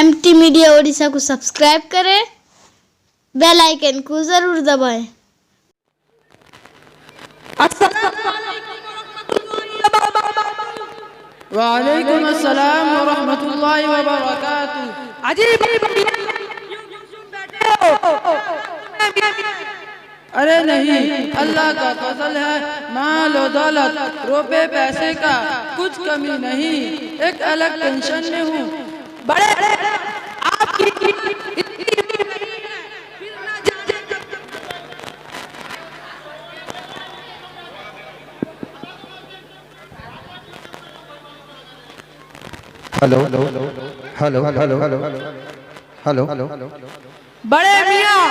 MT media Odisha को subscribe करें, bell icon को जरूर दबाएं। वालेकुम अस्सलाम व रहमतुल्लाहि व बरकातुहू। अजीब अरे नहीं, अल्लाह का फजल है, माल और दौलत रुपए पैसे का कुछ कमी नहीं। एक अलग टेंशन में हूँ। बड़े hello hello hello hello hello hello बड़े मियाँ,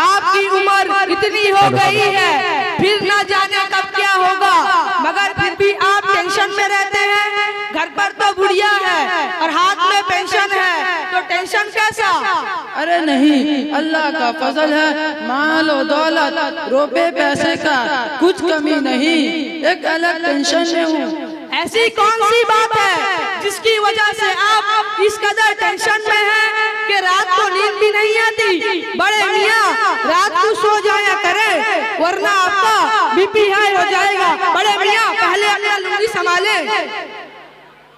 आपकी उम्र इतनी हो गई है, फिर ना जाने कब क्या होगा, मगर फिर भी आप टेंशन में रहते हैं। घर पर तो बुढ़िया है और हाथ में पेंशन है, तो टेंशन कैसा? अरे नहीं, अल्लाह का फजल है, माल और दौलत रुपए पैसे का कुछ कमी नहीं। एक अलग टेंशन में हूँ। ऐसी कौन सी बात है जिसकी वजह से आप इस कदर टेंशन में हैं कि रात को नींद भी नहीं आती? बड़े मियाँ, रात को सो जाया करें, वरना आपका बीपी हाई हो जाएगा। बड़े मियाँ, पहले अपना लुंगी संभाले।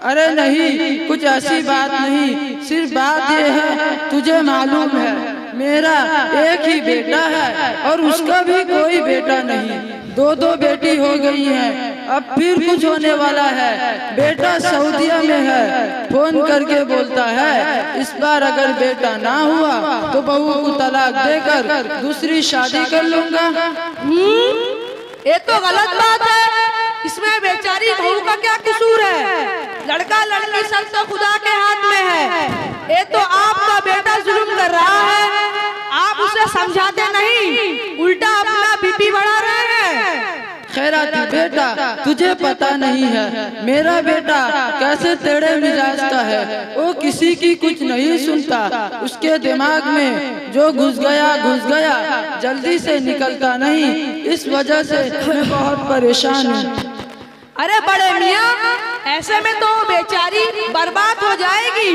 अरे नहीं, कुछ ऐसी बात नहीं। सिर्फ बात ये है, तुझे मालूम है मेरा एक ही बेटा है और उसका भी कोई बेटा नहीं। दो बेटी हो गई हैं, अब फिर कुछ होने वाला है। बेटा सऊदीया में है, फोन करके बोलता है इस बार अगर बेटा ना हुआ तो बहू को तलाक देकर दूसरी शादी कर लूंगा। ये तो गलत बात है। इसमें बेचारी बहू का क्या कसूर है? लड़का लड़की सब तो खुदा के हाथ में है। ये तो आपका बेटा जुल्म कर रहा है, आप उसे समझाते नहीं, उल्टा अपना बीपी बढ़ा रहे हैं। खैराती बेटा, तुझे पता नहीं है मेरा बेटा कैसे टेढ़े मिजाज का है। वो किसी की कुछ नहीं सुनता, उसके दिमाग में जो घुस गया जल्दी से निकलता नहीं। इस वजह से मैं बहुत परेशान हूँ। अरे बड़े मियाँ, ऐसे में तो बेचारी बर्बाद हो जाएगी।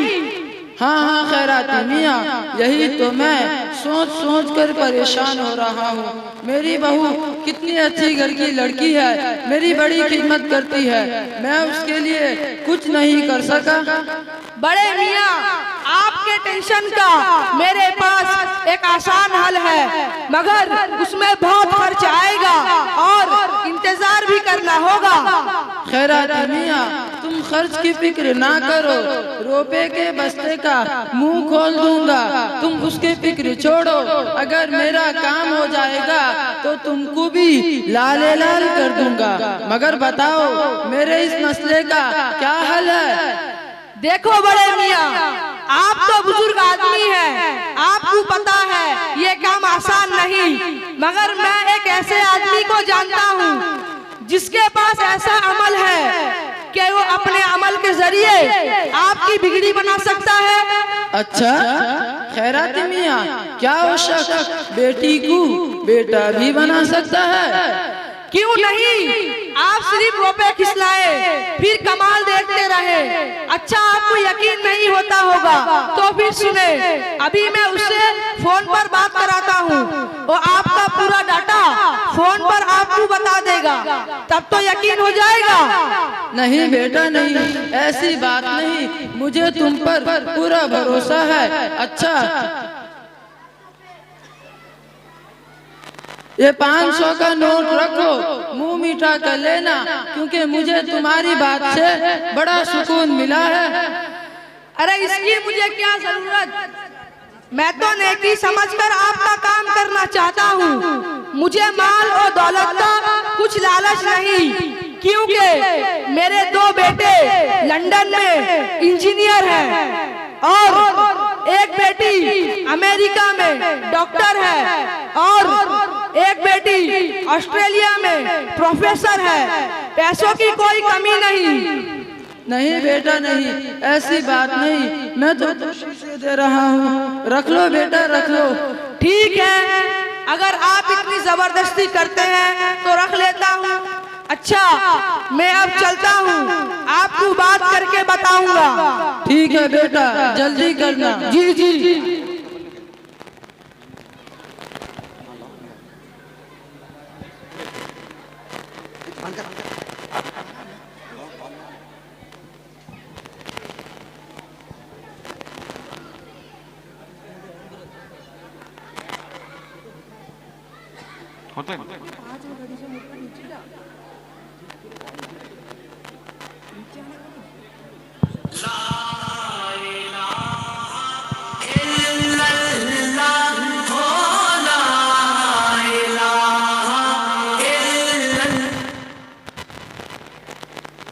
हाँ खैराती मियाँ, यही तो मैं सोच कर परेशान हो रहा हूँ। मेरी बहू कितनी अच्छी घर की लड़की है, मेरी बड़ी खिदमत करती है, मैं उसके लिए कुछ नहीं कर सका। बड़े मियाँ, आपके टेंशन का मेरे पास एक आसान हल है, मगर उसमें बहुत खर्च आएगा और इंतजार भी करना होगा। खैराती मियाँ, तुम खर्च की फिक्र ना करो, रुपए के बस्ते का मुंह खोल दूंगा। तुम उसकी फिक्र छोड़ो, अगर मेरा काम हो जाएगा तो तुमको भी लाले लाल कर दूंगा। मगर बताओ मेरे इस मसले का क्या हल है? देखो बड़े मियाँ, आप तो बुजुर्ग आदमी हैं, आपको पता है ये काम आसान नहीं, मगर मैं एक ऐसे आदमी को जानता हूँ जिसके पास ऐसा अमल है कि वो अपने अमल के जरिए आपकी बिगड़ी बना सकता है। अच्छा खैराती मियाँ, क्या वो शख्स बेटी को बेटा भी बना सकता है? क्यों नहीं, आप सिर्फ रुपए खिसलाए फिर कमाल देखते रहे। अच्छा, आपको यकीन नहीं होता होगा तो फिर सुने, अभी मैं उससे फोन पर बात कराता हूँ, वो आपका पूरा डाटा फोन पर आपको बता देगा, तब तो यकीन हो जाएगा। नहीं बेटा नहीं, ऐसी बात नहीं, मुझे तुम पर पूरा भरोसा है। अच्छा, ये 500 का नोट रखो, मुंह मीठा कर लेना, क्योंकि मुझे तुम्हारी बात से बड़ा सुकून मिला है। अरे इसकी मुझे क्या जरूरत, मैं तो नेकी समझकर आपका काम करना चाहता हूँ। मुझे माल और दौलत का कुछ लालच नहीं, क्योंकि मेरे 2 बेटे लंदन में इंजीनियर हैं और एक बेटी अमेरिका में डॉक्टर है और एक बेटी ऑस्ट्रेलिया में प्रोफेसर है। पैसों की कोई कमी नहीं। नहीं बेटा नहीं, ऐसी बात नहीं, मैं तो खुशी से दे रहा हूँ। रख लो बेटा, रख लो। ठीक है, अगर आप इतनी जबरदस्ती करते हैं तो रख लेता हूँ। अच्छा, मैं अब चलता हूँ, आपको बात करके बताऊंगा। ठीक है बेटा, जल्दी करना। जी जी जी।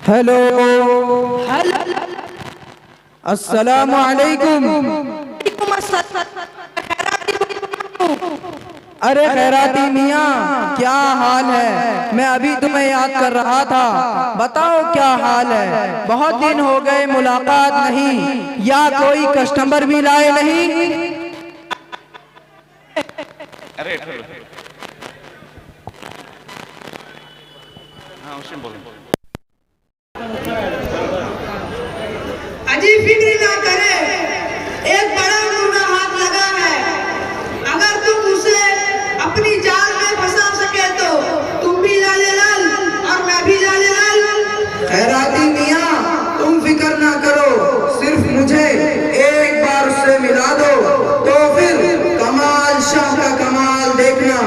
हेलो, अस्सलाम वालेकुम। अरे खैराती मियाँ, क्या हाल है? मैं अभी तुम्हें याद कर रहा था। बताओ क्या हाल है? बहुत दिन हो गए, मुलाकात नहीं, या कोई कस्टमर भी लाए नहीं। अरे हाँ, उसे बोलो। अजी फिक्र ना करे, एक बड़ा मुर्गा हाथ लगा है। अगर तुम उसे अपनी जाल में फंसा सके तो तुम भी लाले लाल और मैं भी लाले लाल। खैराती मियाँ, तुम फिक्र ना करो, सिर्फ मुझे एक बार उससे मिला दो, तो फिर कमाल शाह का कमाल देखना।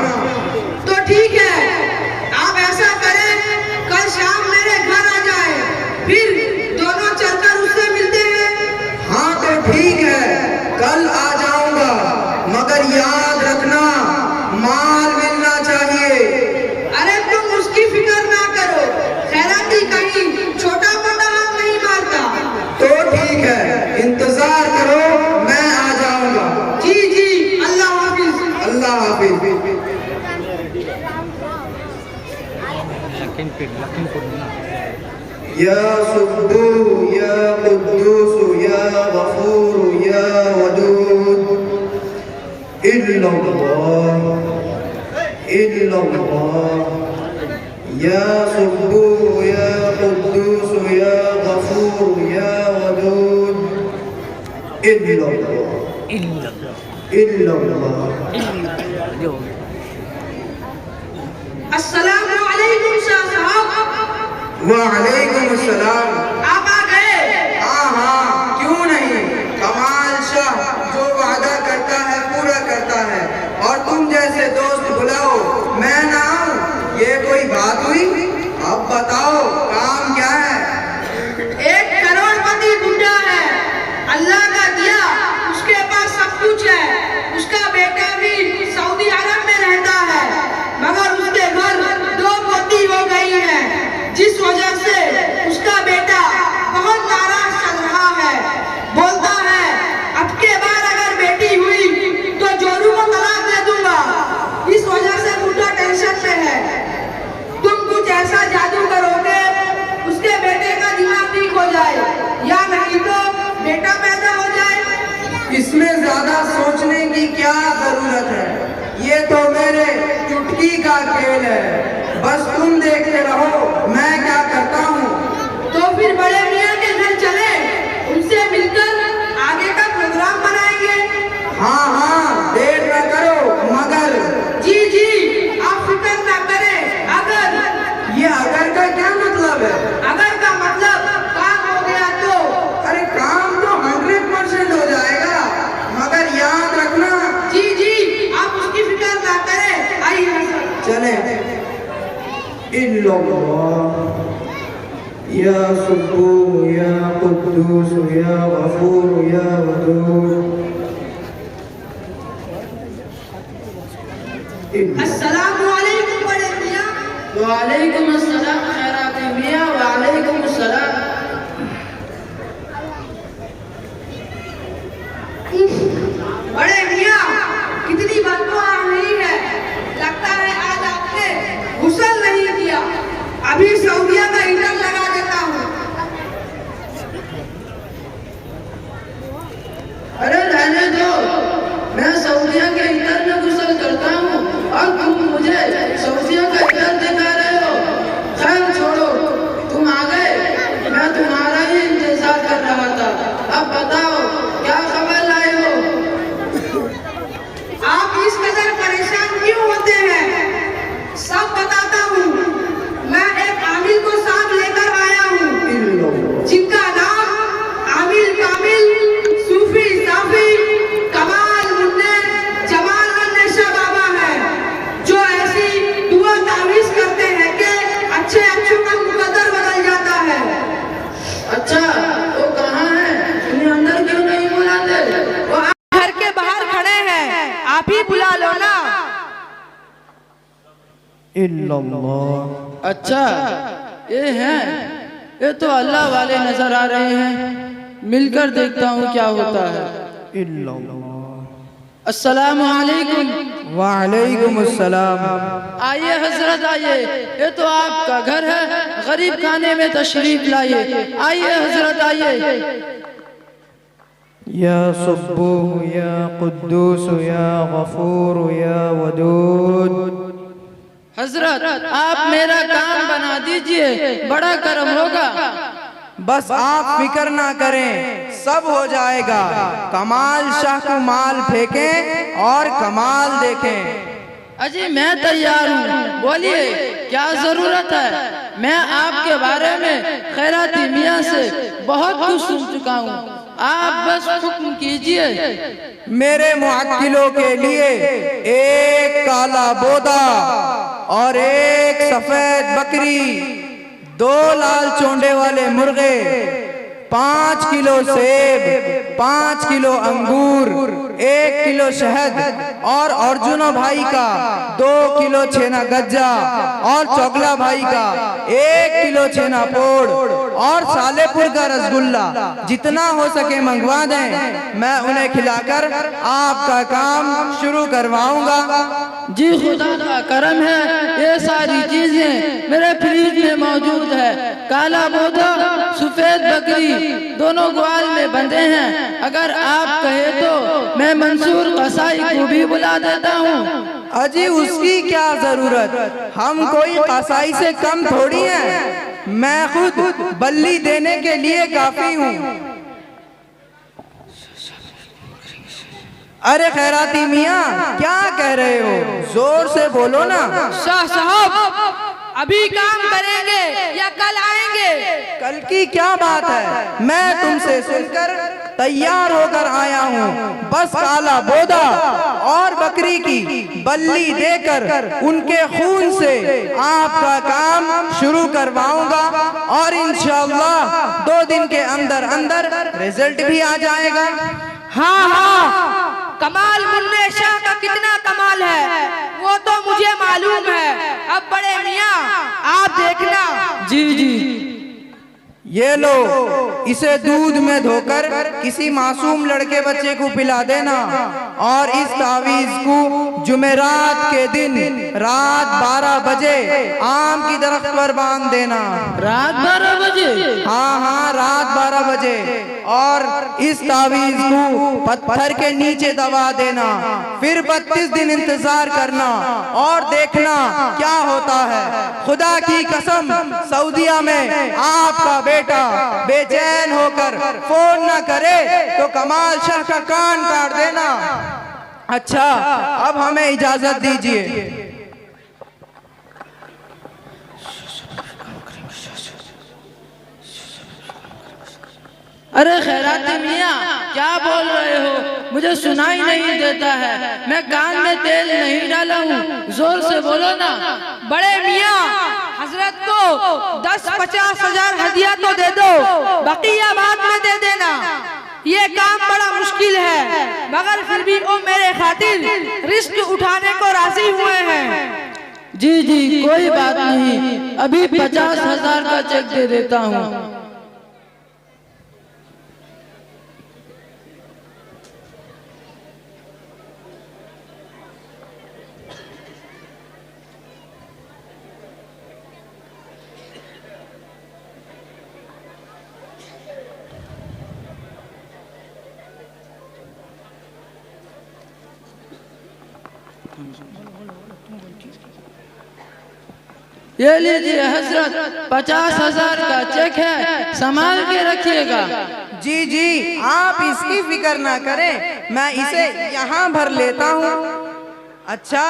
तो ठीक है, आप ऐसा करें, कल शाम मेरे घर आ जाए, फिर दोनों चलकर उससे मिलते हैं। हाँ तो ठीक है, कल आ जाऊंगा, मगर याद रखना माल मिलना चाहिए। अरे तुम उसकी फिक्र ना करो, खैराती कहीं छोटा मोटा हाथ नहीं मारता। तो ठीक है, इंतजार करो, मैं आ जाऊंगा। जी जी, अल्लाह हाफिज। अल्लाह हाफिज। या सुब्बू या कुद्दूस या गफूर या वदूद, इल्लल्लाह इल्लल्लाह। या सुब्बू या कुद्दूस या गफूर या वदूद, इल्लल्लाह इल्लल्लाह। अस्सलामु अलैकुम शाह साहब। वालेकुम अस्सलाम। आप आ गए? हाँ हाँ, क्यों नहीं। कमाल शाह जो वादा करता है पूरा करता है, और तुम जैसे दोस्त बुलाओ मैं ना आऊं, ये कोई बात हुई? अब बताओ काम क्या है? एक करोड़पति गुंडा है, अल्लाह का दिया, उसके पास सब कुछ है। उसका बेटा भी सऊदी अरब में रहता है, मगर उसके घर 2 पोती हो गई है, जिस वजह से उसका बेटा बहुत नाराज चल रहा है। बोलता है अब के बार अगर बेटी हुई तो जोरू को तलाक दे दूंगा। इस वजह से मुद्दा टेंशन में है। तुम कुछ ऐसा जादू करोगे उसके बेटे का दिमाग ठीक हो जाए, या नहीं तो बेटा पैदा हो जाए। इसमें ज्यादा सोचने की क्या जरूरत है? ये तो मेरे चुटकी का खेल है, बस तुम देखते रहो मैं क्या करता हूँ। तो फिर बड़े मियाँ के घर चले, उनसे मिलकर आगे का प्रोग्राम बनाएंगे। हाँ हाँ, देर न करो, मगर जी जी, आप फिक्र ना करें। अगर ये अगर का क्या मतलब है? अगर का मतलब काम हो गया तो? अरे काम तो 100% हो जाएगा, मगर याद रखना। जी जी, आप उसकी फिक्र ना करें। आइए चले। इल्लल्लाह या सुब्बू या कुद्दूस या गफूर या वदूद। अस्सलामु अलैकुम बड़े मियाँ। वालेकुम अस्सलाम खैराती मियाँ। वालेकुम अस्सलाम। बड़े मियाँ, कितनी बदबू आ रही है, लगता है आज आपने गुस्ल नहीं किया। अभी सऊदिया का हीटर लगा देता हूँ। अरे रहने दो, मैं सऊदिया के हीटर में गुस्ल करता हूँ और तुम मुझे सऊदिया का हीटर दिखा रहे हो। खैर इल्लल्लाह। अच्छा, ये हैं, ये तो अल्लाह वाले नजर आ रहे हैं। मिलकर देखता हूँ क्या होता है। इल्लल्लाह। अस्सलामु अलैकुम। वालेकुम अस्सलाम। आइए हजरत आइए, ये तो आपका घर है, गरीब खाने में तशरीफ लाइए। आइए हजरत आइए। या सुब्बूह या कुद्दूस या गफूर या वदूद। हजरत आप मेरा काम बना दीजिए, बड़ा करम होगा। बस आप फिक्र ना करें, सब हो जाएगा। कमाल शाह को माल फेंकें और कमाल देखें। अजी मैं तैयार हूँ, बोलिए क्या जरूरत है। मैं आपके बारे में खैराती मियाँ से बहुत कुछ सुन चुका हूँ, आप बस हुक्म कीजिए। मेरे मुअक्किलों के लिए एक काला बोदा और एक सफेद बकरी, 2 लाल चोंडे वाले मुर्गे, 5 किलो सेब, 5 किलो अंगूर, 1 किलो शहद और अर्जुना भाई का 2 किलो छेना गज्जा और चौगला भाई का 1 किलो छेना पोड़ और सालेपुर का रसगुल्ला, जितना हो सके मंगवा दें। मैं उन्हें खिलाकर आपका काम शुरू करवाऊंगा। जी खुदा का करम है, ये सारी चीजें मेरे फ्रिज में मौजूद है। काला बोधा, सफेद बकरी दोनों ग्वाल में बंधे हैं। अगर आप कहे तो मैं मंसूर कसाई को भी बुला देता हूँ। अजी उसकी क्या जरूरत, हम कोई कसाई से कम थोड़ी हैं। मैं खुद बल्ली देने के लिए काफी हूँ। अरे खैराती मियाँ, क्या कह रहे हो, जोर से बोलो ना। शाह साहब अभी काम करेंगे या कल आएंगे? कल की क्या बात है, मैं तुमसे सुनकर तैयार होकर आया हूँ। बस काला बोदा और बकरी की बल्ली देकर उनके खून से आपका काम शुरू करवाऊंगा और इंशाअल्लाह 2 दिन के अंदर अंदर रिजल्ट भी आ जाएगा। हाँ हाँ, कमाल मुन्ने शाह का कितना कमाल है वो तो मुझे मालूम है। अब बड़े मियाँ आप देखना। जी जी। ये लो, इसे दूध में धोकर किसी मासूम लड़के बच्चे को पिला देना और इस तावीज को जुमेरात के दिन रात 12 बजे आम की दरख्त पर बांध देना। रात 12 बजे? हाँ हाँ, रात 12 बजे। और इस तावीज को पत्थर के नीचे दबा देना। फिर 32 दिन इंतजार करना और देखना क्या होता है। खुदा की कसम, सऊदिया में आपका बेटा बेचैन होकर फोन न करे तो कमाल शाह का कान काट देना। अच्छा, अब हमें इजाजत दीजिए। अरे खैराती मियाँ, क्या बोल रहे हो, मुझे सुनाई नहीं देता है। मैं कान में तेल नहीं डाला हूँ, जोर से बोलो ना। बड़े मियाँ हजरत को 10-50 हजार हदिया तो दे दो, बकिया बाद में दे देना। ये काम बड़ा मुश्किल है, मगर फिर भी वो मेरे खातिर रिस्क उठाने को राजी हुए हैं। जी जी, कोई बात नहीं, अभी 50,000 का चेक दे देता हूँ। ये लीजिए हजरत, 50,000 का चेक है, संभाल के रखिएगा। जी जी, आप इसकी फिक्र ना करें, मैं इसे यहाँ भर लेता हूँ। अच्छा,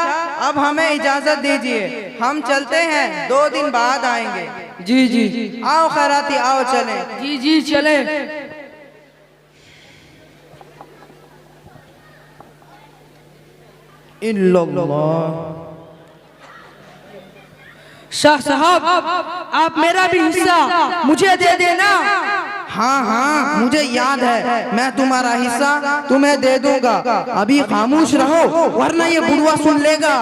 अब हमें इजाजत दीजिए, हम चलते हैं, 2 दिन बाद आएंगे। जी जी। आओ खैराती, आओ चले। जी जी चले। इल्लल्लाह। शाह साहब आप मेरा भी हिस्सा मुझे दे देना। हाँ हाँ मुझे याद है, मैं तुम्हारा हिस्सा तुम्हें दे दूंगा। अभी खामोश रहो वरना ये बुढ़वा सुन लेगा।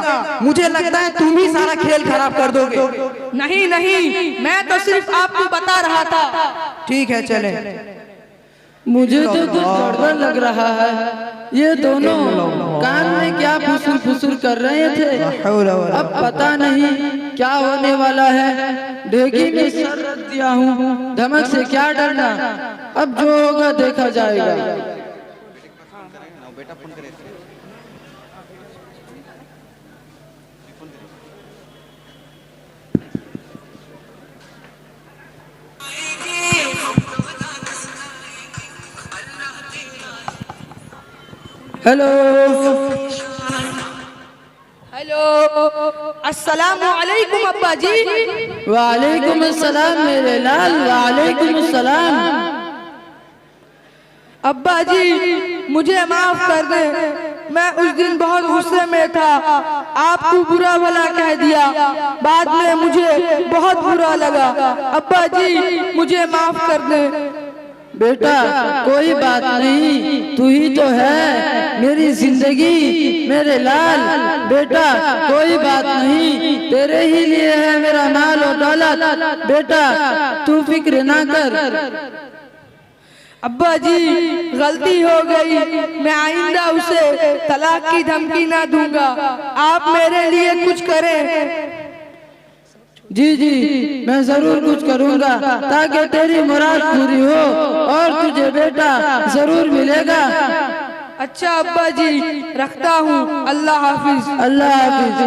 मुझे लगता है तुम ही सारा खेल खराब कर दोगे। नहीं नहीं, मैं तो सिर्फ आपको बता रहा था। ठीक है चले। मुझे तो कुछ गड़बड़ लग रहा है। ये दोनों कान में क्या फुसुर फुसुर कर रहे थे, अब पता नहीं क्या होने वाला है। ढेकी में सर रख दिया हूँ, धमक से क्या डरना, अब जो होगा देखा जाएगा। हेलो हेलो, अस्सलामु अलैकुम अब्बा जी। वालेकुम अस्सलाम मेरे लाल, वालेकुम अस्सलाम। अब्बा जी मुझे माफ कर दे, मैं उस दिन बहुत गुस्से में था, आपको बुरा भला कह दिया, बाद में मुझे बहुत बुरा लगा। अब्बा जी मुझे माफ कर दे। बेटा कोई बात नहीं, तू ही तो है मेरी जिंदगी मेरे लाल। बेटा कोई बात नहीं, तेरे ही लिए है मेरा माल और दौलत। बेटा तू फिक्र ना कर। अब्बा जी गलती हो गई, मैं आइंदा उसे तलाक की धमकी ना दूंगा। आप मेरे लिए कुछ करें। जी जी मैं जरूर कुछ करूंगा ताकि तेरी मुराद पूरी हो और तुझे बेटा जरूर मिलेगा। अच्छा अब्बा जी रखता हूँ, अल्लाह हाफिज। अल्लाह हाफिज।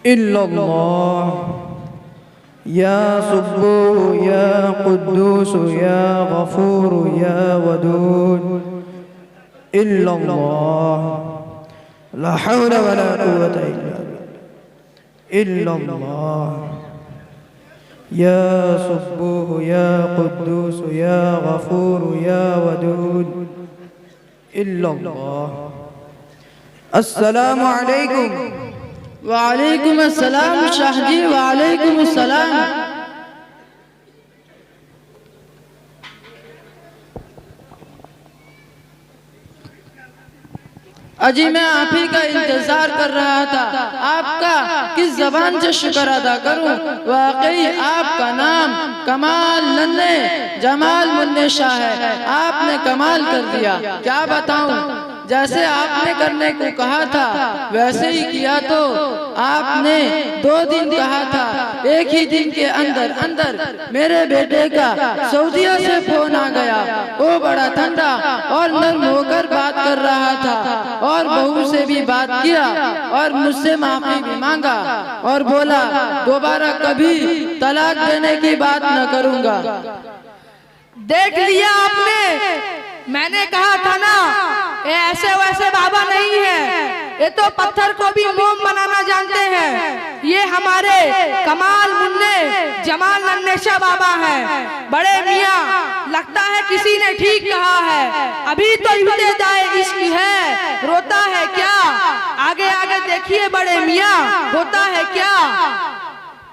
इल्लल्लाह या सुब्बू या कुद्दूस या गफूर या वदूद। इल्लल्लाह ला हौला वला कुव्वता इल्ला बिल्लाह या सुब्बू या कुद्दूस या गफूर या वदूद। इल्लल्लाह। अस्सलामु अलैकुम। वालेकुम अस्सलाम शाह जी, वालेकुम अस्सलाम। अजी मैं आप ही का इंतजार कर रहा था, आपका किस जबान से शुक्र अदा करूं। वाकई आपका नाम कमाल नन्हे जमाल मुन्ने शाह है, आपने कमाल कर दिया। क्या बताऊं, जैसे आपने करने को कहा था वैसे ही किया। तो आपने 2 दिन कहा था, एक ही दिन के अंदर अंदर मेरे बेटे का सऊदीया से फोन आ गया। वो बड़ा ठंडा और नर्म होकर बात कर रहा था और बहू से भी बात किया और मुझसे माफी भी मांगा और बोला दोबारा कभी तलाक देने की बात न करूंगा। देख लिया आपने, मैंने कहा था ना, ये ऐसे वैसे बाबा नहीं है, ये तो पत्थर को भी मोम बनाना जानते हैं। ये हमारे कमाल मुन्ने जमाल नन्हेशाह बाबा हैं। बड़े मियाँ लगता है किसी ने ठीक कहा है, अभी तो इब्तिदाए इश्क है, रोता है क्या, आगे आगे देखिए बड़े मियाँ होता है क्या।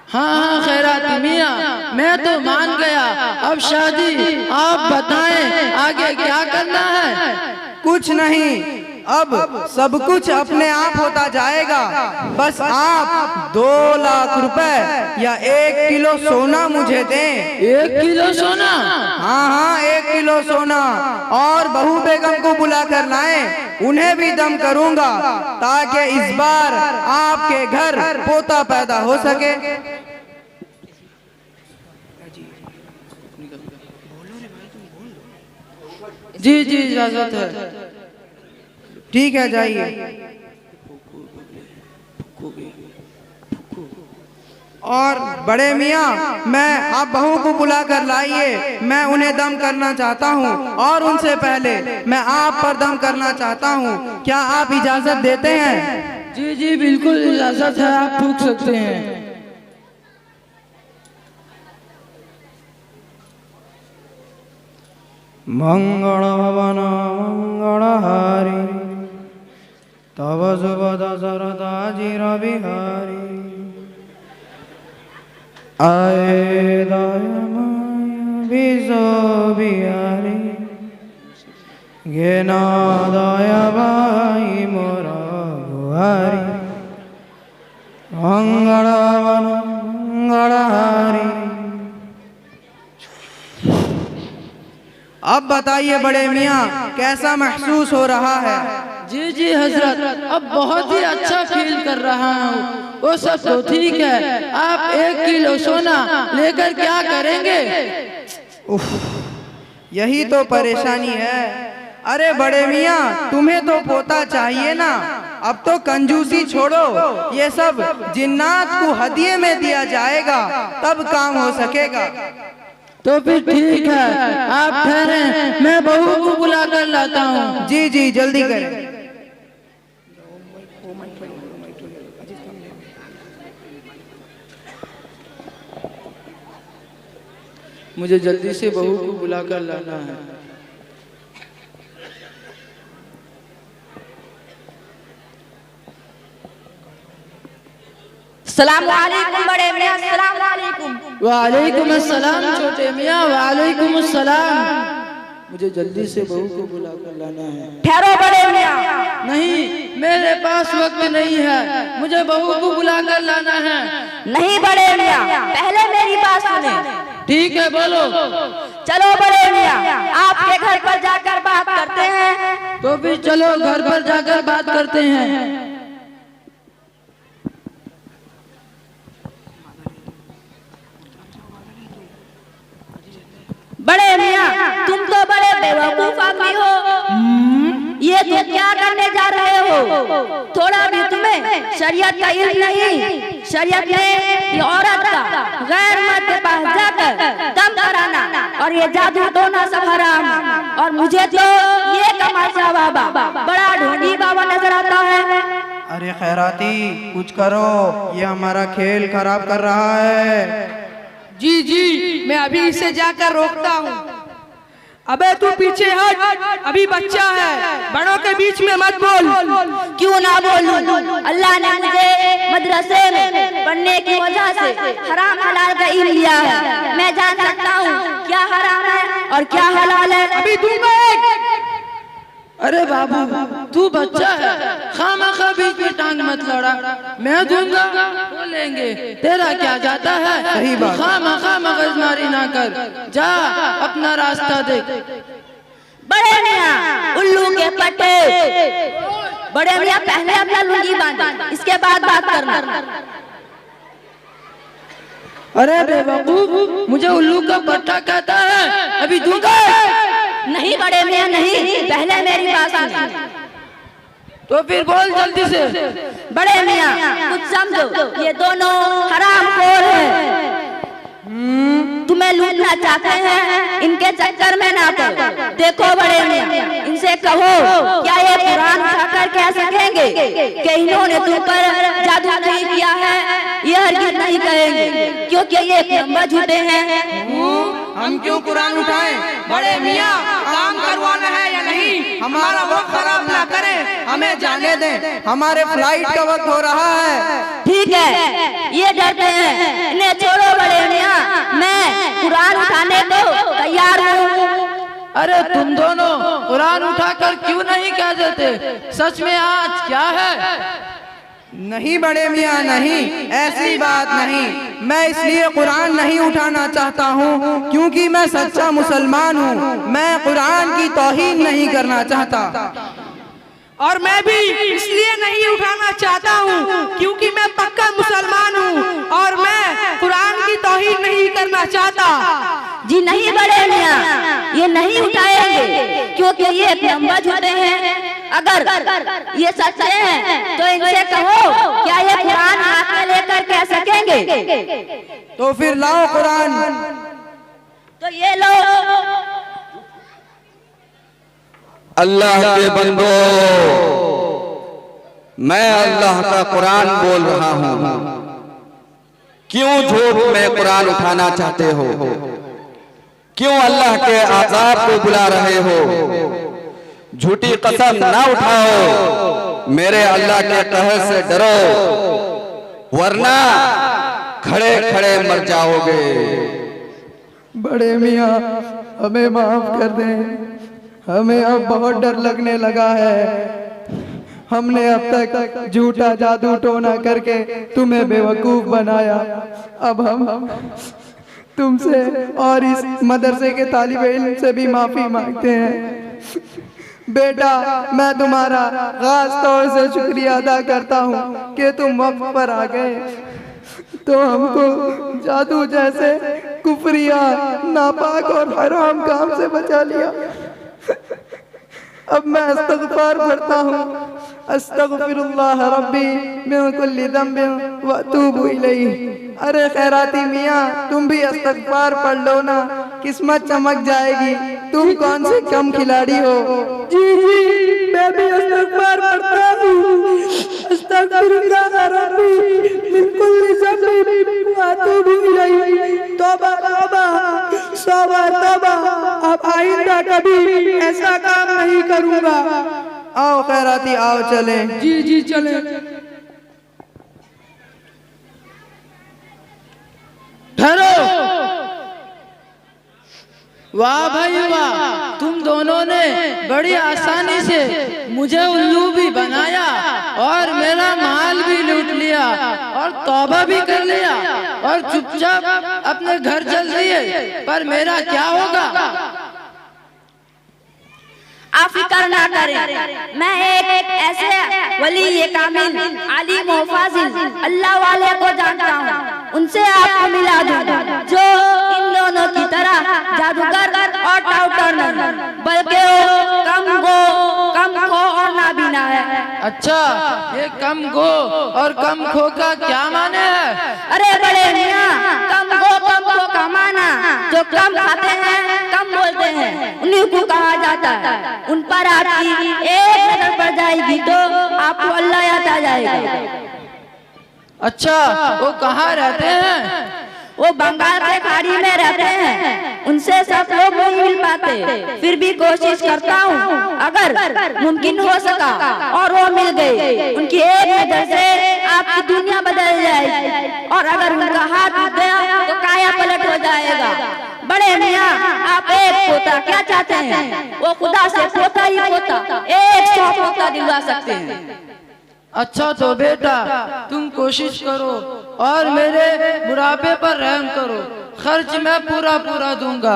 हाँ हाँ खैरात मियाँ, मैं तो मान गया। अब शादी आप बताएं आगे क्या करना है। कुछ नहीं, अब सब कुछ अपने आप होता जाएगा। बस आप 2 लाख रुपए या 1 किलो सोना मुझे दें। 1 किलो सोना? हाँ हाँ 1 किलो सोना, और बहू बेगम को बुला कर लाएं, उन्हें भी दम करूंगा ताकि इस बार आपके घर पोता पैदा हो सके। जी जी इजाजत है। ठीक है जाइए। और बड़े मियाँ, मैं आप बहू को बुला कर लाइए, मैं उन्हें दम करना चाहता हूँ और उनसे पहले मैं आप पर दम करना चाहता हूँ। क्या आप इजाजत देते हैं? जी जी बिल्कुल इजाजत है, आप फूंक सकते हैं। मंगल भवन मंगलहारी तब सुबह दशरथा जी बिहारी आए दयामय विश्व बिहारी घेना दया भाई मोरा गुहारी मंगलवन मंगलहारी। अब बताइए बड़े मियाँ कैसा महसूस हो रहा है? जी जी हजरत, अब बहुत ही अच्छा फील कर रहा हूँ। वो सब तो ठीक है, आप 1 किलो सोना लेकर क्या करेंगे? उफ, यही तो परेशानी है। अरे बड़े मियाँ तुम्हें तो पोता चाहिए ना। अब तो कंजूसी छोड़ो, ये सब जिन्नात को हदिये में दिया जाएगा तब काम हो सकेगा। तो फिर ठीक है, आप ठहरें, मैं बहू को बुला कर लाता हूँ। जी जी जल्दी करें। मुझे जल्दी से बहू को बुला कर लाना है। सलामुअलैकुम बड़े मियां, सलामुअलैकुम। वालेकुम अस्सलाम छोटे मियाँ, वालेकुम अस्सलाम। मुझे जल्दी से बहू को बुला कर लाना है। ठहरो बड़े मियां। नहीं, मेरे पास वक्त नहीं है, मुझे बहू को बुला कर लाना है। नहीं बड़े मियां, पहले मेरी बात सुने। ठीक है, बोलो। चलो बड़े मियां, आपके घर पर जाकर बात करते हैं। तो फिर चलो घर पर जाकर बात करते हैं। बड़े मियां, तुम तो बड़े बेवकूफ आदमी हो। ये तुम क्या करने जा रहे हो? थोड़ा भी तुम्हें शरीयत का इल्म नहीं। शरीयत में ये औरत का गैर मर्द के पास जाकर दम कराना और ये जादू टोना सब हराम। और मुझे तो ये तमाशा बाबा बड़ा ढोंगी बाबा नजर आता है। अरे खैराती कुछ करो, ये हमारा खेल खराब कर रहा है। जी जी, मैं अभी इसे जाकर रोकता हूँ। अबे तू पीछे हट, अभी बच्चा है, बड़ों के बीच में मत बोल। क्यों ना बोलूं? अल्लाह ने मुझे मदरसे में पढ़ने की वजह से हराम हलाल का इल्म दिया है। मैं जान सकता हूँ क्या हराम है और क्या हलाल है। अभी दूंगा एक। अरे बाबू, तू बच्चा है, खामखा बीच में टांग मत लड़ा। मैं दूंगा वो लेंगे, तेरा क्या जाता है? सही बात। खामखा मगजमारी ना कर, जा अपना रास्ता देख। बड़े मियां उल्लू के पट्टे। बड़े मियां पहले अपना लुंगी बांधो, इसके बाद बात करना। अरे बेवकूफ, मुझे उल्लू का पट्टा कहता है, अभी दूंगा। नहीं बड़े मियां नहीं, पहले मेरी बात सुन। तो फिर बोल जल्दी से। बड़े मियां कुछ समझो, ये दोनों हरामखोर हैं। तुम्हें लूटना चाहते हैं, इनके चक्कर में ना पड़ो। देखो बड़े मियां, इनसे कहो क्या ये कुरान उठाकर कह सकेंगे कि इन्होंने तुम पर जादू नहीं किया है? ये हरगिज़ नहीं कहेंगे, क्योंकि ये एक नंबर झूठे हैं। हम क्यों कुरान उठाएं? बड़े मियाँ काम करवाना है या नहीं? हमारा वक्त खराब ना करें, हमें जाने दें, हमारे फ्लाइट का वक्त हो रहा है। ठीक है, ये डरते हैं, इन्हें छोड़ो बड़े मियां, मैं कुरान उठाने को तैयार हूँ। अरे तुम दोनों कुरान उठाकर क्यों नहीं कह देते? सच में आज क्या है? नहीं बड़े मियाँ नहीं, ऐसी बात नहीं। मैं इसलिए कुरान नहीं उठाना चाहता हूँ क्योंकि मैं सच्चा मुसलमान हूँ। मैं कुरान की तौहीन नहीं करना चाहता। और मैं भी इसलिए नहीं उठाना चाहता हूँ क्योंकि मैं पक्का मुसलमान हूँ और मैं कुरान की तौहीन नहीं करना चाहता। जी नहीं बड़े मियां, ये नहीं उठाएंगे क्योंकि ये एक नंबर झूठे हैं। अगर ये सच्चे हैं तो इनसे कहो क्या ये कुरान हाथ में लेकर कह सकेंगे? तो फिर लाओ कुरान। तो ये लो। अल्लाह के बंदो, मैं अल्लाह का कुरान बोल रहा हूँ। क्यों झूठ में कुरान उठाना चाहते हो? क्यों अल्लाह के आज़ाब को बुला रहे हो? झूठी कसम ना उठाओ। मेरे अल्लाह के कहर से डरो, वरना खड़े खड़े मर जाओगे। बड़े मियाँ हमें माफ कर दें, हमें अब बहुत डर लगने लगा है। हमने अब तक झूठा जादू टोना करके तुम्हें बेवकूफ बनाया। अब हम तुमसे और इस मदरसे के तालिब इल्म से भी माफी मांगते हैं। बेटा, मैं तुम्हारा खास तौर से शुक्रिया अदा करता हूँ कि तुम वक्त पर आ गए, तो हमको जादू जैसे कुफरिया, नापाक और हराम काम से बचा लिया। अब मैं इस्तग़फ़ार पढ़ता हूँ, अस्तग़फ़िरुल्लाह रब्बी मिन कुल्लि ज़ंबिन व अतूबु इलैहि। अरे खैराती मियाँ, तुम भी इस्तग़फ़ार पढ़ लो ना, किस्मत चमक जाएगी। तुम कौन से कम खिलाड़ी हो? जी जी, मैं भी इस्तग़फ़ार पढ़ता हूँ। अस्तग़फ़िरुल्लाह रब्बी मिन कुल्लि ज़ंबिन व अतूबु इलैहि। तौबा तौबा, तौबा तौबा, अब आइंदा कभी ऐसा काम नहीं करूँगा। आओ खैराती, आओ चलें। जी जी चले। ठहरो। वाह भाई वाह, तुम दोनों ने बड़ी आसानी से मुझे उल्लू भी बनाया और मेरा माल भी लूट लिया और तौबा भी कर लिया और चुपचाप अपने घर चल दिए। पर मेरा क्या होगा? आप फिक्र ना करें, मैं एक ऐसे वली ये कामिल आलिम व फाजिल अल्लाह वाले को जानता हूँ, उनसे आपको मिला दूंगा, जो इन दोनों की तरह जादूगर और टाउटर नहीं, बल्कि वो कम खो और नाबीना है। अच्छा, ये कम गो और कम खो का क्या माने है? अरे बड़े मियाँ, कम खो का माना जो कम खाते हैं, कम बोलते हैं, उन्हीं को कहा जाता है। उन पर आपकी एक नजर पड़ जाएगी तो आपको अल्लाह याद आ जाएगा। अच्छा, वो कहाँ रहते हैं? वो बंगाल के खाड़ी में रहते हैं, उनसे सब लोग नहीं मिल पाते, फिर भी कोशिश करता हूँ, अगर मुमकिन हो सका और वो मिल गए, उनकी एक नजर से आपकी दुनिया बदल जाएगी और अगर उनका हाथ टूट गया तो काया पलट हो जाएगा। बड़े मियाँ, आप एक पोता क्या चाहते हैं? वो खुदा से पोता ही पोता, 100 पोता दिलवा सकते हैं। अच्छा तो बेटा, तुम कोशिश करो और मेरे बुढ़ापे पर रहम करो, खर्च मैं पूरा पूरा दूंगा।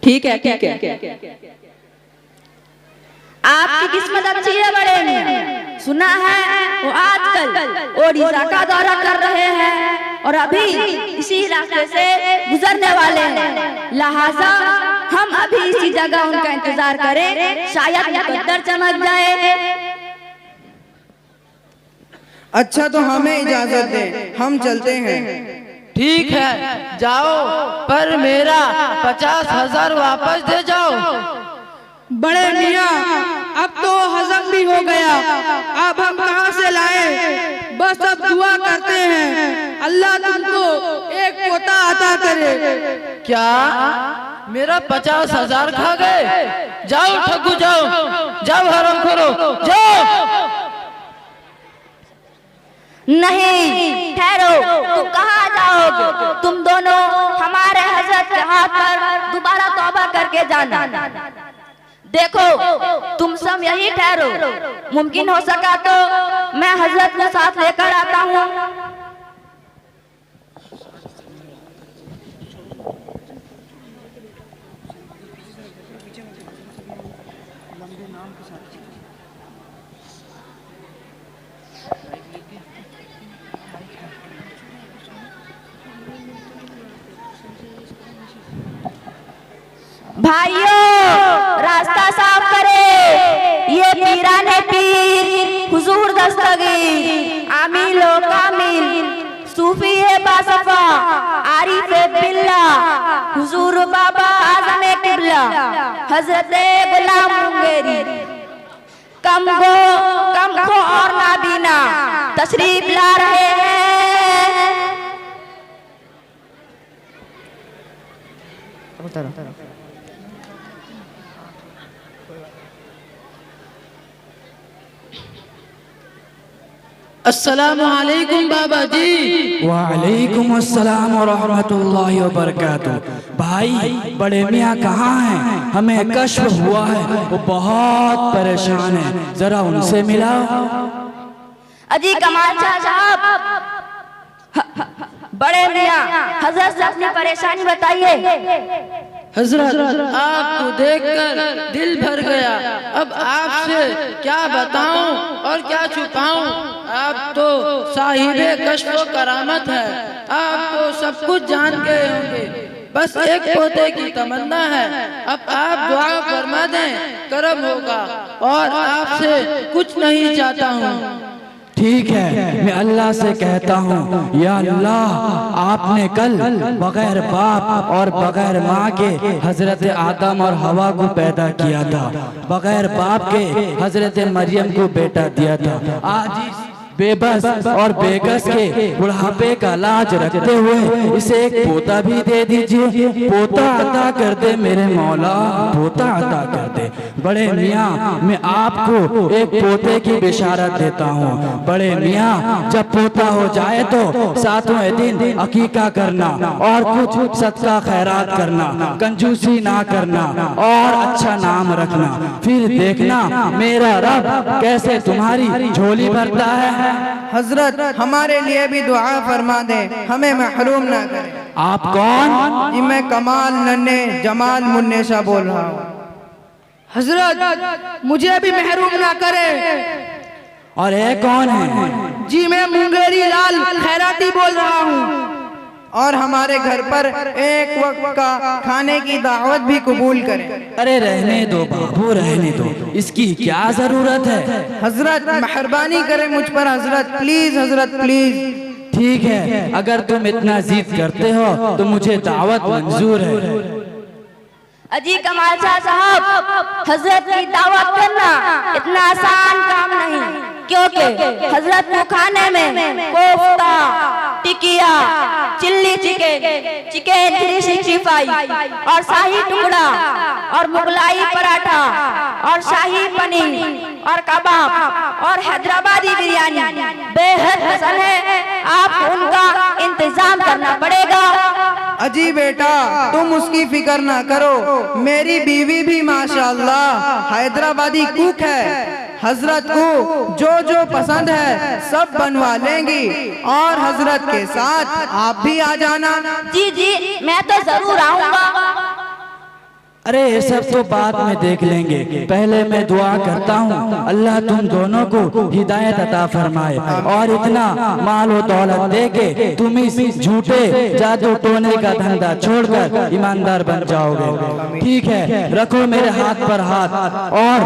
ठीक है, ठीक है। आपकी किस्मत अच्छी है बड़े मियां। सुना है वो आजकल ओडिशा का दौरा कर रहे हैं और अभी इसी रास्ते से गुजरने वाले हैं, लिहाजा हम अभी इसी जगह उनका इंतजार करें, शायद मुकद्दर चमक जाए। अच्छा तो हमें इजाजत दें, हम चलते हैं। ठीक है, जाओ, पर मेरा 50,000 वापस दे जाओ। बड़े मियाँ, अब तो हजम भी हो गया, अब हम कहाँ से लाए? बस अब दुआ करते हैं अल्लाह तुमको एक पोता अता करे। क्या मेरा 50,000 खा गए? जाओ ठगू, जाओ जाओ, हराम करो, जाओ। नहीं, ठहरो, तुम कहाँ जाओगे? तुम दोनों हमारे हजरत के हाथ पर दोबारा तौबा करके जाना। देखो, तुम सब यही ठहरो, मुमकिन हो सका तो मैं हजरत को साथ लेकर आता हूँ। भाइयों, रास्ता साफ करे, ये पीराने पीर हुजूर दस्तगीर, आमीलो कामिल, सूफी है बासफा, आरिफ बिल्ला, हुजूर बाबा आज़म किबला, हजरत गुलाम मुंगेरी, कम खो और नाबीना तशरीफ ला रहे हैं। अस्सलामु अलैकुम बाबा जी। वालेकुम अस्सलाम व रहमतुल्लाहि व बरकातुहू। भाई बड़े मियाँ कहाँ हैं? हमें कश्फ हुआ है, वो बहुत परेशान है, जरा उनसे मिलाओ। अजी कमाल शाह साहब, बड़े मियाँ हजरत से अपनी परेशानी बताइए। हजरत आपको देखकर दिल भर गया। अब आपसे क्या बताऊं और क्या छुपाऊं? आप तो साहिबे कश्फ व करामत है, आप तो सब कुछ जान गए होंगे। बस एक पोते की तमन्ना है, अब आप दुआ फरमा दें, करम होगा। और आपसे कुछ नहीं चाहता हूँ। ठीक है, मैं अल्लाह से कहता हूँ, या अल्लाह, आपने कल बगैर बाप और बगैर माँ के हजरत आदम और हवा को पैदा किया था, बगैर बाप के हजरत मरियम को बेटा दिया था। आज इस बेबस और बेगस के बुढ़ापे का लाज रखते हुए इसे एक पोता भी दे दीजिए। पोता अता कर दे मेरे मौला, पोता अता कर दे। बड़े मियाँ, मैं आपको एक पोते की बिशारत देता हूँ। बड़े मियाँ, जब पोता हो जाए तो 7वें दिन अकीका करना और कुछ सदका खैरात करना, कंजूसी ना करना और अच्छा नाम रखना। फिर देखना मेरा रब कैसे तुम्हारी झोली भरता है। हजरत हमारे लिए भी दुआ फरमा दे, हमें महरूम ना करें। आप कौन? जी मैं कमाल नन्हे जमाल मुन्ने शाह बोल रहा हूँ। हजरत मुझे भी महरूम ना करे। और ये कौन है? जी मैं मुंगेरी लाल खैराती बोल रहा हूँ। और हमारे घर पर एक वक्त का खाने की दावत भी कबूल करें। अरे रहने दो बाबू, रहने दो, इसकी क्या जरूरत है? हजरत मेहरबानी करें मुझ पर हजरत, प्लीज हजरत प्लीज। ठीक है, अगर तुम इतना जिद करते हो तो मुझे दावत मंजूर है। अजी कमाल शाह साहब, हजरत की दावत करना इतना आसान काम नहीं, क्योंकि हजरत को खाने में कोफ्ता, टिकिया, चिल्ली चिकन, चिकन 365 और शाही टुकड़ा और मुगलाई पराठा और शाही पनीर और कबाब और हैदराबादी बिरयानी बेहद पसंद है। आप उनका इंतजाम करना पड़ेगा। अजी बेटा, तुम उसकी फिक्र ना करो, मेरी बीवी भी माशाल्लाह हैदराबादी कुक है। हजरत को जो जो पसंद है सब बनवा लेंगी। और हजरत के साथ आप भी आ जाना। जी जी, मैं तो जरूर आऊंगा। अरे ये सब तो बाद में देख लेंगे, पहले मैं दुआ करता हूँ अल्लाह तुम दोनों को हिदायत अता फरमाए और इतना माल और दौलत दे के तुम इस झूठे जादू टोने का धंधा छोड़कर ईमानदार बन जाओगे। ठीक है, रखो मेरे हाथ पर हाथ और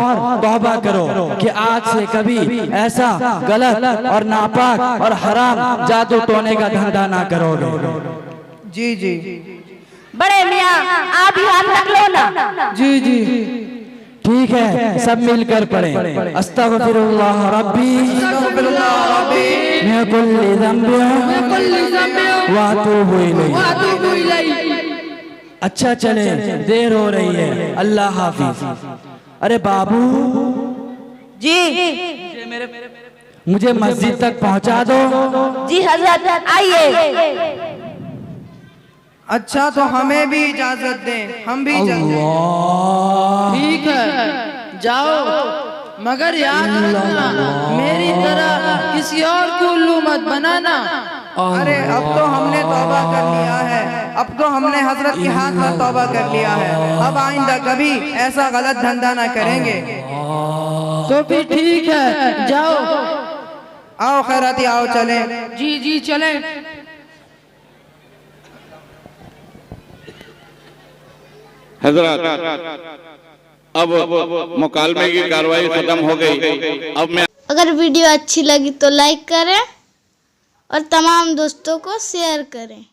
तौबा करो कि आज से कभी ऐसा गलत और नापाक और हराम जादू टोने का धंधा ना करोगे। जी जी बड़े मियाँ, आप ही हाथ रख लो ना। जी जी ठीक है, सब मिलकर पढ़ें। अस्तगफिरुल्लाह रब्बी मिन कुल्ली ज़ंबिन व अतूबु इलैहि। अच्छा चले, देर हो रही है, अल्लाह हाफिज। अरे बाबू जी मुझे मस्जिद तक पहुंचा दो। जी हजरत, आइए। अच्छा तो हमें भी इजाजत दें, हम भी चलते हैं। ठीक है, जाओ, मगर याद रखना मेरी तरह किसी और को उल्लू मत बनाना। अरे अब तो हमने तौबा कर लिया है, अब तो हमने हजरत के हाथ पर तौबा कर लिया है। अब आइंदा कभी ऐसा गलत धंधा ना करेंगे। तो फिर ठीक है, जाओ। आओ खैराती, आओ चले। जी जी चलें। हजरत अब मुकालमे की कार्रवाई खत्म हो गई। अब मैं अगर वीडियो अच्छी लगी तो लाइक करें और तमाम दोस्तों को शेयर करें।